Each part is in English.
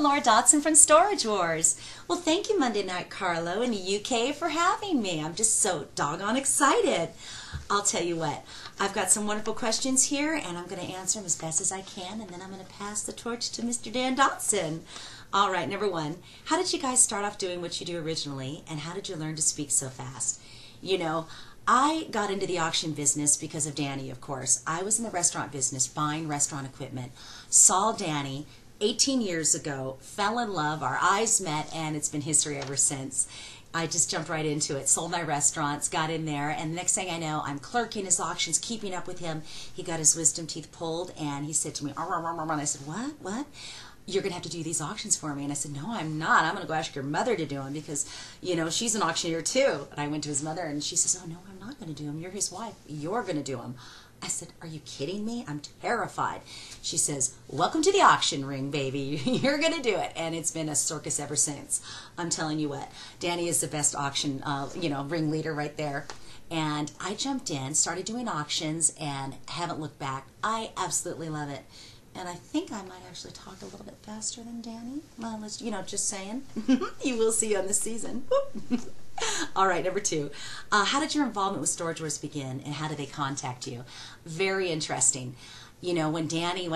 I'm Laura Dotson from Storage Wars. Well, thank you, Monday Night Carlo in the UK, for having me. I'm just so doggone excited. I'll tell you what, I've got some wonderful questions here, and I'm going to answer them as best as I can, and then I'm going to pass the torch to Mr. Dan Dotson. All right, number one, how did you guys start off doing what you do originally, and how did you learn to speak so fast? You know, I got into the auction business because of Danny, of course. I was in the restaurant business buying restaurant equipment, saw Danny 18 years ago, fell in love, our eyes met, and it's been history ever since. I just jumped right into it, sold my restaurants, got in there, and the next thing I know, I'm clerking his auctions, keeping up with him. He got his wisdom teeth pulled, and he said to me, and I said, what? You're going to have to do these auctions for me. And I said, no, I'm not. I'm going to go ask your mother to do them because, you know, she's an auctioneer too. And I went to his mother, and she says, oh, no, I'm not going to do them. You're his wife. You're going to do them. I said, are you kidding me? I'm terrified. She says, welcome to the auction ring, baby. You're going to do it. And it's been a circus ever since. I'm telling you what, Danny is the best auction, ring leader right there. And I jumped in, started doing auctions, and haven't looked back. I absolutely love it. And I think I might actually talk a little bit faster than Danny. Well, let's, just saying. You will see on this season. All right, number two. How did your involvement with Storage Wars begin, and how did they contact you? Very interesting. You know, when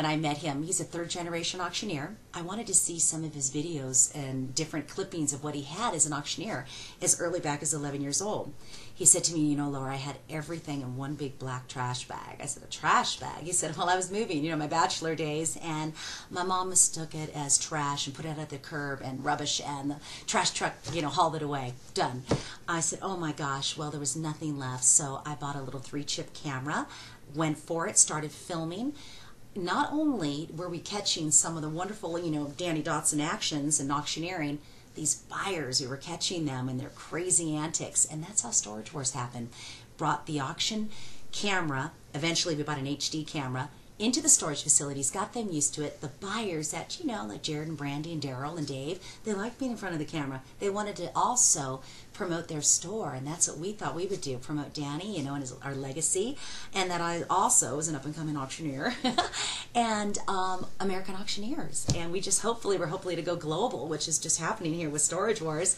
I met him, he's a third-generation auctioneer. I wanted to see some of his videos and different clippings of what he had as an auctioneer as early back as 11 years old. He said to me, you know, Laura, I had everything in one big black trash bag. I said, a trash bag? He said, well, I was moving, my bachelor days, and my mom mistook it as trash and put it at the curb and rubbish, and the trash truck, hauled it away. Done. I said, oh my gosh, well, there was nothing left, so I bought a little 3-chip camera, went for it, started filming. Not only were we catching some of the wonderful, Danny Dotson actions and auctioneering, these buyers, we were catching them and their crazy antics, and that's how Storage Wars happened. Brought the auction camera, eventually we bought an HD camera, into the storage facilities, got them used to it. The buyers that, like Jared and Brandy and Darrell and Dave, they liked being in front of the camera. They wanted to also promote their store, and that's what we thought we would do, promote Danny, and our legacy, and that I also was an up-and-coming auctioneer, and American Auctioneers, and we're hopefully to go global, which is just happening here with Storage Wars.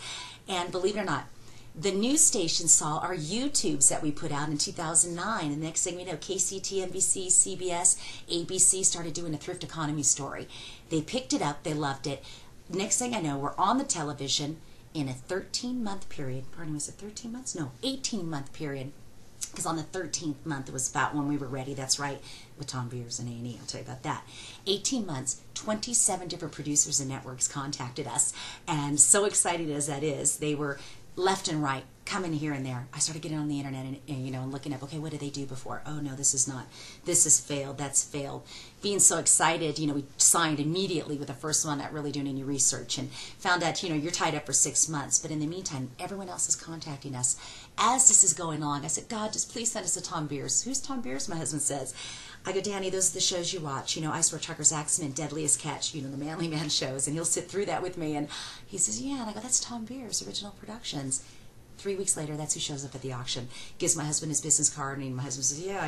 And believe it or not, the news station saw our YouTubes that we put out in 2009, and the next thing we know, KCT, NBC, CBS, ABC started doing a thrift economy story. They picked it up, they loved it. Next thing I know, we're on the television in a 13-month period. Pardon me, was it 13 months? No, 18-month period. Because on the 13th month, it was about when we were ready. That's right, with Tom Beers and A&E. I'll tell you about that. 18 months, 27 different producers and networks contacted us. And so excited as that is, they were left and right, coming here and there. I started getting on the internet and looking up, okay, what did they do before? Oh no, this has failed, that's failed. Being so excited, we signed immediately with the first one, not really doing any research, and found out, you're tied up for 6 months, but in the meantime, everyone else is contacting us. As this is going along, I said, God, just please send us a Tom Beers. Who's Tom Beers? My husband says. I go, Danny, those are the shows you watch. Ice Where Truckers Accident, Deadliest Catch, the Manly Man shows. And he'll sit through that with me. And he says, yeah. And I go, that's Tom Beers, Original Productions. 3 weeks later, that's who shows up at the auction. Gives my husband his business card, and my husband says, yeah,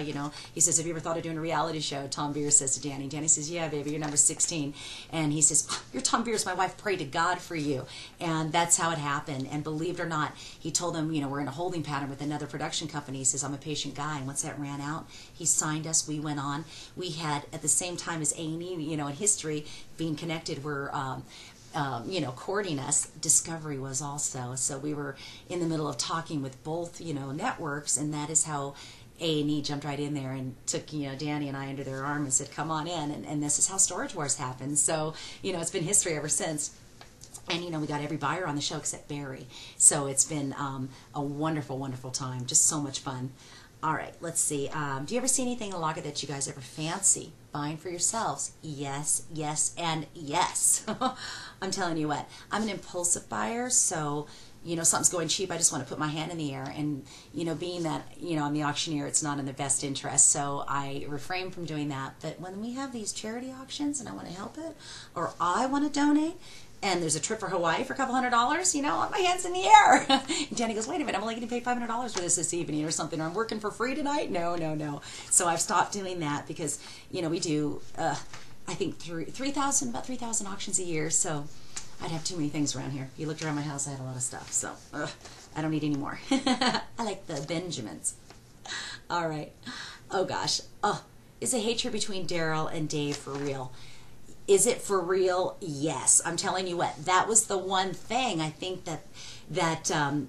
He says, have you ever thought of doing a reality show? Tom Beers says to Danny. Danny says, yeah, baby, you're number 16. And he says, oh, you're Tom Beers. My wife prayed to God for you. And that's how it happened. And believe it or not, he told them, we're in a holding pattern with another production company. He says, I'm a patient guy. And once that ran out, he signed us. We went on. We had, at the same time as A&E, in history, being connected, we're courting us. Discovery was also. So we were in the middle of talking with both, networks, and that is how A&E jumped right in there and took, Danny and I under their arm and said, come on in. And this is how Storage Wars happened. So, it's been history ever since. And, we got every buyer on the show except Barry. So it's been a wonderful, wonderful time. Just so much fun. All right, let's see. Do you ever see anything in the locker that you guys ever fancy buying for yourselves? Yes, yes, and yes. I'm telling you what, I'm an impulsive buyer, so, something's going cheap, I just want to put my hand in the air. And, being that, I'm the auctioneer, it's not in their best interest, so I refrain from doing that. But when we have these charity auctions and I want to help it, or I want to donate, and there's a trip for Hawaii for a couple $100, my hand's in the air. And Danny goes, wait a minute, I'm only going to pay $500 for this evening or something, or I'm working for free tonight. No. So I've stopped doing that because, we do, I think 3,000, about 3,000 auctions a year. So I'd have too many things around here. If you looked around my house, I had a lot of stuff. So I don't need any more. I like the Benjamins. All right. Oh gosh. Oh, is a hatred between Darrell and Dave for real? Is it for real? Yes. I'm telling you what, that was the one thing I think that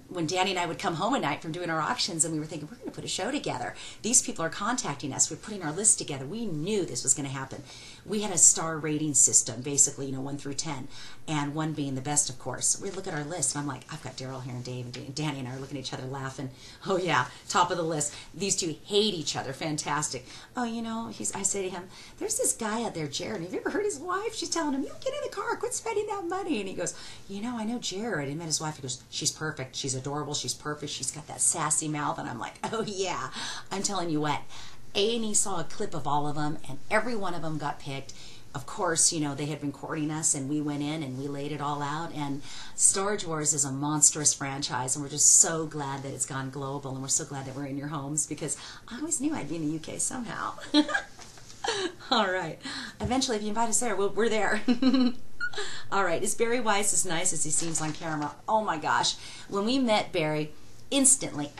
when Danny and I would come home at night from doing our auctions and we were thinking, we're going to put a show together. These people are contacting us. We're putting our list together. We knew this was going to happen. We had a star rating system, basically, 1 through 10, and 1 being the best, of course. We'd look at our list, and I'm like, I've got Darrell here and Dave, and Danny and I are looking at each other laughing. Oh, yeah, top of the list. These two hate each other. Fantastic. Oh, I say to him, there's this guy out there, Jared. Have you ever heard his wife? She's telling him, get in the car. Quit spending that money. And he goes, I know Jared. And met his wife. He goes, she's perfect. She's adorable. She's perfect. She's got that sassy mouth. And I'm like, oh, yeah. I'm telling you what. A&E saw a clip of all of them, and every one of them got picked. Of course, they had been courting us, and we went in and we laid it all out. And Storage Wars is a monstrous franchise, and we're just so glad that it's gone global, and we're so glad that we're in your homes, because I always knew I'd be in the UK somehow. All right. Eventually, if you invite us there, we're there. All right. Is Barry Weiss as nice as he seems on camera? Oh, my gosh. When we met Barry, instantly,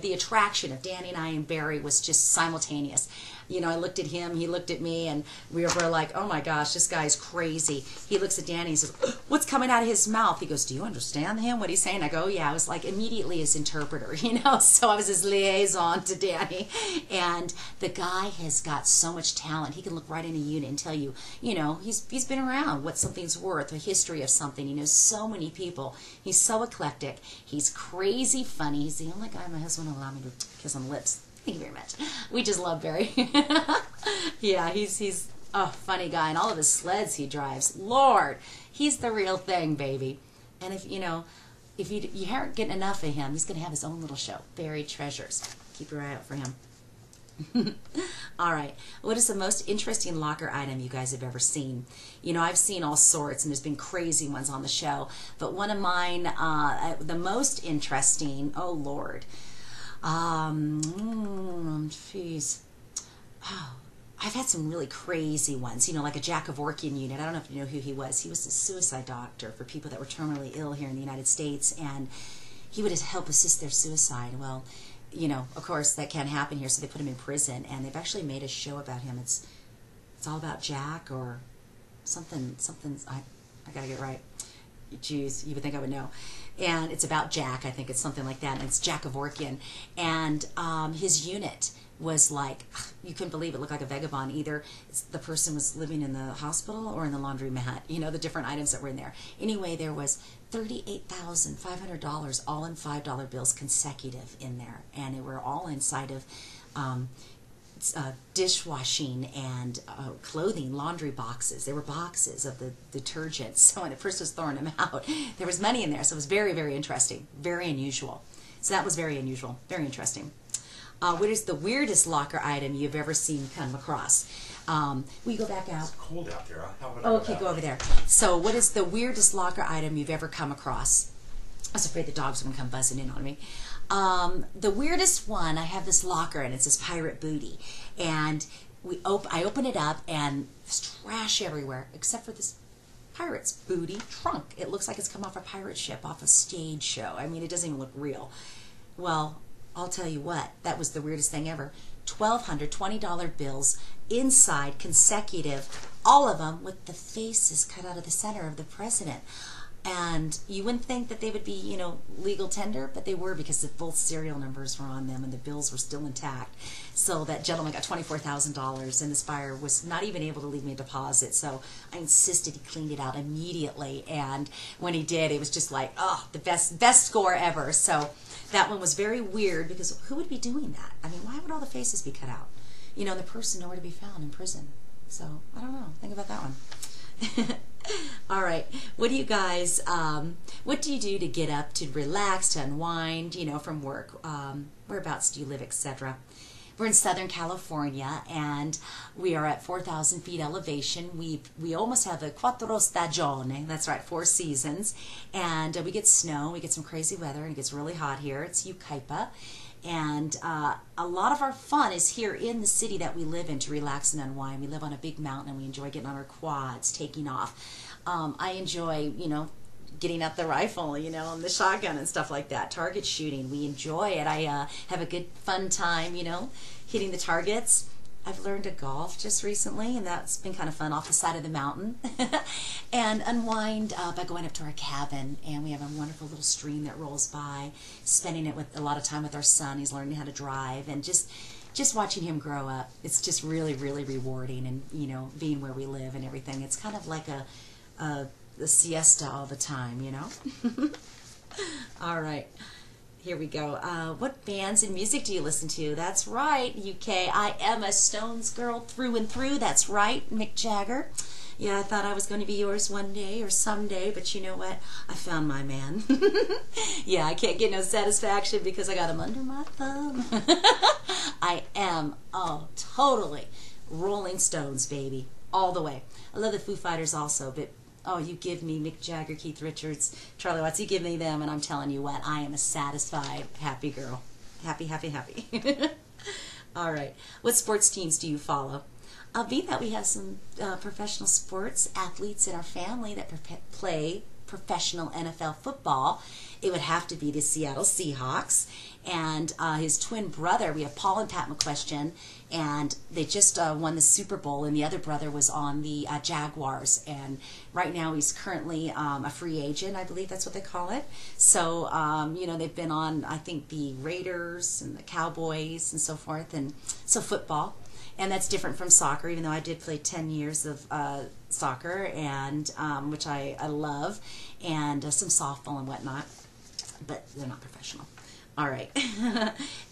the attraction of Danny and I and Barry was just simultaneous. I looked at him, he looked at me, and we were like, oh my gosh, this guy's crazy. He looks at Danny and says, what's coming out of his mouth? He goes, do you understand him, what he's saying? I go, oh, yeah. I was like immediately his interpreter, so I was his liaison to Danny. And the guy has got so much talent. He can look right in a unit and tell you, he's been around, what something's worth, a history of something. He knows so many people. He's so eclectic. He's crazy funny. He's the only guy my husband will allow me to kiss on the lips. Thank you very much. We just love Barry. Yeah, he's a funny guy, and all of his sleds he drives. Lord, he's the real thing, baby. And if you aren't getting enough of him, he's going to have his own little show, Buried Treasures. Keep your eye out for him. All right. What is the most interesting locker item you guys have ever seen? I've seen all sorts, and there's been crazy ones on the show. But one of mine, the most interesting, oh, Lord. Jeez. Oh, I've had some really crazy ones, like a Jack of Orkian unit. I don't know if you know who he was. He was a suicide doctor for people that were terminally ill here in the United States, and he would help assist their suicide. Well, of course, that can't happen here, so they put him in prison, and they've actually made a show about him. It's all about Jack or something, I gotta get it right. Jeez, you would think I would know. And it's about Jack, I think it's something like that, and it's Jack of Orkian. And his unit was like, you couldn't believe it, looked like a vagabond. Either the person was living in the hospital or in the laundromat, the different items that were in there. Anyway, there was $38,500 all in $5 bills consecutive in there, and they were all inside of dishwashing and clothing, laundry boxes. There were boxes of the detergents. So when the person was throwing them out, there was money in there. So it was very, very interesting, very unusual. So that was very unusual, very interesting. What is the weirdest locker item you've ever seen come across? Will you go back out? It's cold out there. Okay, go over there. So what is the weirdest locker item you've ever come across? I was afraid the dogs were going to come buzzing in on me. The weirdest one, I have this locker, and it's this pirate booty. And I open it up, and there's trash everywhere, except for this pirate's booty trunk. It looks like it's come off a pirate ship, off a stage show. I mean, it doesn't even look real. Well, I'll tell you what, that was the weirdest thing ever. $1,220 bills inside, consecutive, all of them with the faces cut out of the center of the president. And you wouldn't think that they would be, legal tender, but they were, because the both serial numbers were on them and the bills were still intact. So that gentleman got $24,000, and this buyer was not even able to leave me a deposit. So I insisted he cleaned it out immediately. And when he did, it was just like, oh, the best score ever. So that one was very weird, because who would be doing that? I mean, why would all the faces be cut out? And the person nowhere to be found in prison. So I don't know. Think about that one. All right. What do you guys, what do you do to get up, to relax, to unwind, from work? Whereabouts do you live, etc.? We're in Southern California, and we are at 4,000 feet elevation. We almost have a quattro stagioni. That's right, 4 seasons. And we get snow, we get some crazy weather, and it gets really hot here. It's Yucaipa. And a lot of our fun is here in the city that we live in to relax and unwind. We live on a big mountain and we enjoy getting on our quads, taking off. I enjoy, getting out the rifle, and the shotgun and stuff like that, target shooting. We enjoy it. I have a good fun time, hitting the targets. I've learned to golf just recently, and that's been kind of fun off the side of the mountain. And unwind by going up to our cabin, and we have a wonderful little stream that rolls by, spending it with a lot of time with our son. He's learning how to drive, and just watching him grow up. It's just really, really rewarding, and being where we live and everything. It's kind of like a siesta all the time, All right. Here we go. What bands and music do you listen to? That's right, UK. I am a Stones girl through and through. That's right, Mick Jagger. Yeah, I thought I was going to be yours one day or someday, but you know what? I found my man. Yeah, I can't get no satisfaction because I got him under my thumb. I am, totally Rolling Stones, baby. All the way. I love the Foo Fighters also, but oh, you give me Mick Jagger, Keith Richards, Charlie Watts, you give me them, and I'm telling you what, I am a satisfied, happy girl. Happy, happy, happy. All right. What sports teams do you follow? Being that we have some professional sports athletes in our family that play professional NFL football, it would have to be the Seattle Seahawks. And his twin brother, we have Paul and Pat McQuestion, and they just won the Super Bowl, and the other brother was on the Jaguars. And right now he's currently a free agent, I believe that's what they call it. So, they've been on, I think, the Raiders and the Cowboys and so forth, and so football. And that's different from soccer, even though I did play 10 years of soccer, and which I love, and some softball and whatnot, but they're not professional. All right.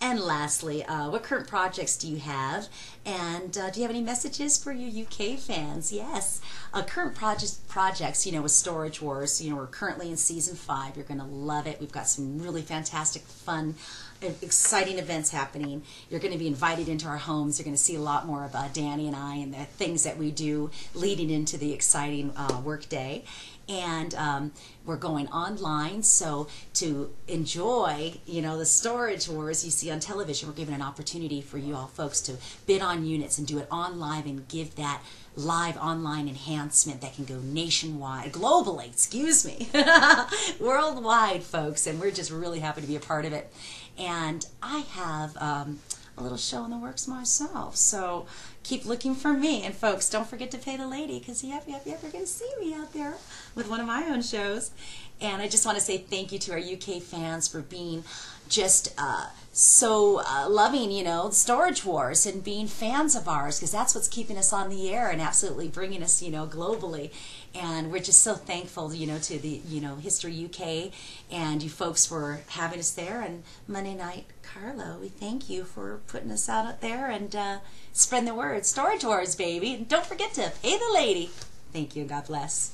And lastly, what current projects do you have? And do you have any messages for your UK fans? Yes. Current projects, with Storage Wars, we're currently in season 5. You're going to love it. We've got some really fantastic, fun, exciting events happening. You're going to be invited into our homes. You're going to see a lot more of Danny and I and the things that we do leading into the exciting work day. And we're going online, so to enjoy, the Storage Wars you see on television, we're giving an opportunity for you all folks to bid on units and do it on live and give that live online enhancement that can go nationwide, globally, excuse me, worldwide, folks, and we're just really happy to be a part of it. And I have a little show in the works myself, so keep looking for me. And folks, don't forget to pay the lady, because you're going to see me out there with one of my own shows. And I just want to say thank you to our UK fans for being just so loving, Storage Wars, and being fans of ours, because that's what's keeping us on the air and absolutely bringing us, globally. And we're just so thankful, to the, History UK and you folks for having us there. And Monday Night Carlo, we thank you for putting us out there and spreading the word. Storage Wars, baby. And don't forget to pay the lady. Thank you. God bless.